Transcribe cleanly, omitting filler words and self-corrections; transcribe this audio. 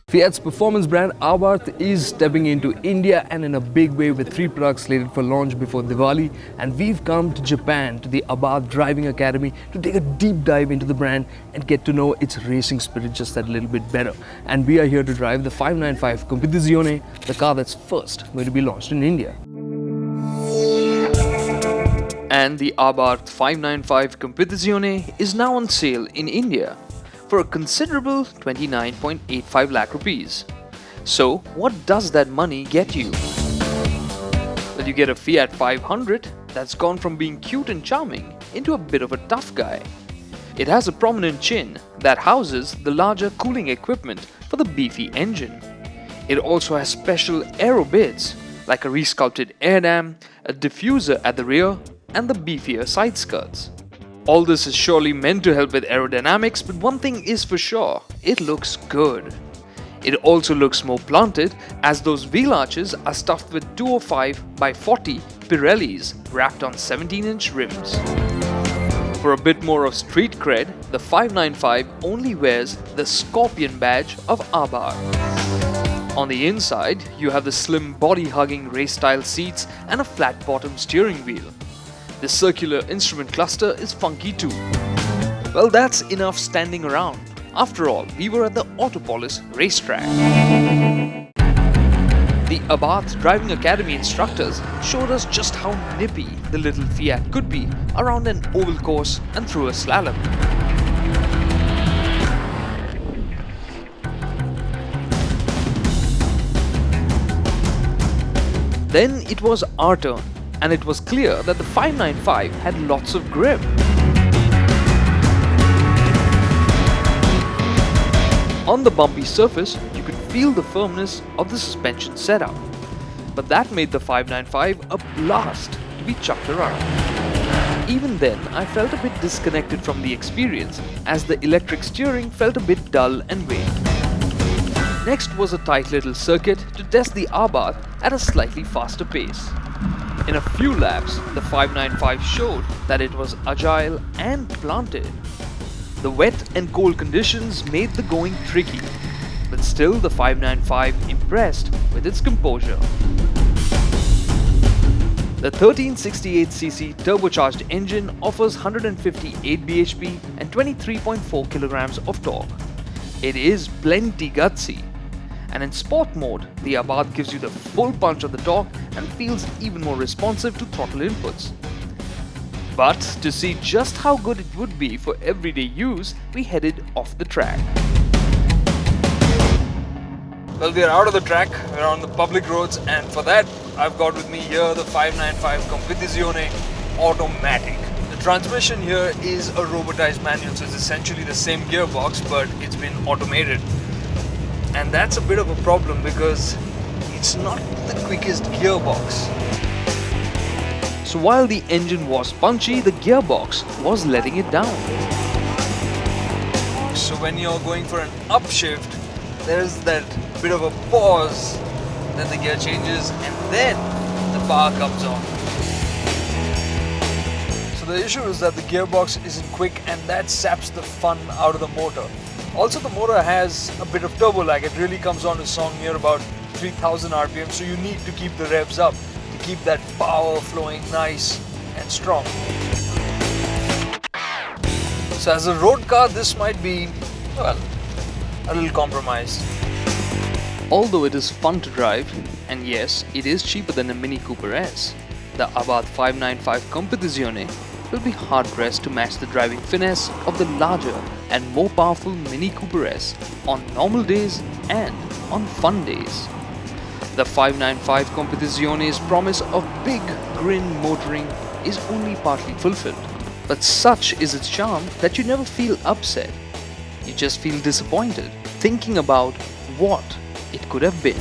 Fiat's performance brand Abarth is stepping into India and in a big way with 3 products slated for launch before Diwali, and we've come to Japan to the Abarth Driving Academy to take a deep dive into the brand and get to know its racing spirit just that little bit better. And we are here to drive the 595 Competizione, the car that's first going to be launched in India. And the Abarth 595 Competizione is now on sale in India for a considerable 29.85 lakh rupees. So what does that money get you? Well, you get a Fiat 500 that's gone from being cute and charming into a bit of a tough guy. It has a prominent chin that houses the larger cooling equipment for the beefy engine. It also has special aero bits like a resculpted air dam, a diffuser at the rear, and the beefier side skirts. All this is surely meant to help with aerodynamics, but one thing is for sure, it looks good. It also looks more planted as those wheel arches are stuffed with 205 by 40 Pirellis wrapped on 17-inch rims. For a bit more of street cred, the 595 only wears the Scorpion badge of Abarth. On the inside, you have the slim body-hugging race-style seats and a flat-bottom steering wheel. The circular instrument cluster is funky too. Well, that's enough standing around. After all, we were at the Autopolis racetrack. The Abarth Driving Academy instructors showed us just how nippy the little Fiat could be around an oval course and through a slalom. Then it was our turn, and it was clear that the 595 had lots of grip. On the bumpy surface, you could feel the firmness of the suspension setup, but that made the 595 a blast to be chucked around. Even then, I felt a bit disconnected from the experience as the electric steering felt a bit dull and vague. Next was a tight little circuit to test the Abarth at a slightly faster pace. In a few laps, the 595 showed that it was agile and planted. The wet and cold conditions made the going tricky, but still the 595 impressed with its composure. The 1368cc turbocharged engine offers 158 bhp and 23.4 kilograms of torque. It is plenty gutsy. And in sport mode, the Abarth gives you the full punch of the torque and feels even more responsive to throttle inputs. But to see just how good it would be for everyday use, we headed off the track. Well, we are out of the track, we're on the public roads, and for that, I've got with me here the 595 Competizione Automatic. The transmission here is a robotized manual, so it's essentially the same gearbox, but it's been automated. And that's a bit of a problem because it's not the quickest gearbox. So while the engine was punchy, the gearbox was letting it down. So when you're going for an upshift, there's that bit of a pause, then the gear changes and then the power comes on. So the issue is that the gearbox isn't quick and that saps the fun out of the motor. Also, the motor has a bit of turbo lag. It really comes on to song near about 3000 RPM, so you need to keep the revs up to keep that power flowing nice and strong. So as a road car, this might be, well, a little compromise. Although it is fun to drive, and yes, it is cheaper than a Mini Cooper S, the Abarth 595 Competizione will be hard-pressed to match the driving finesse of the larger and more powerful Mini Cooper S on normal days and on fun days. The 595 Competizione's promise of big grin motoring is only partly fulfilled, but such is its charm that you never feel upset. You just feel disappointed, thinking about what it could have been.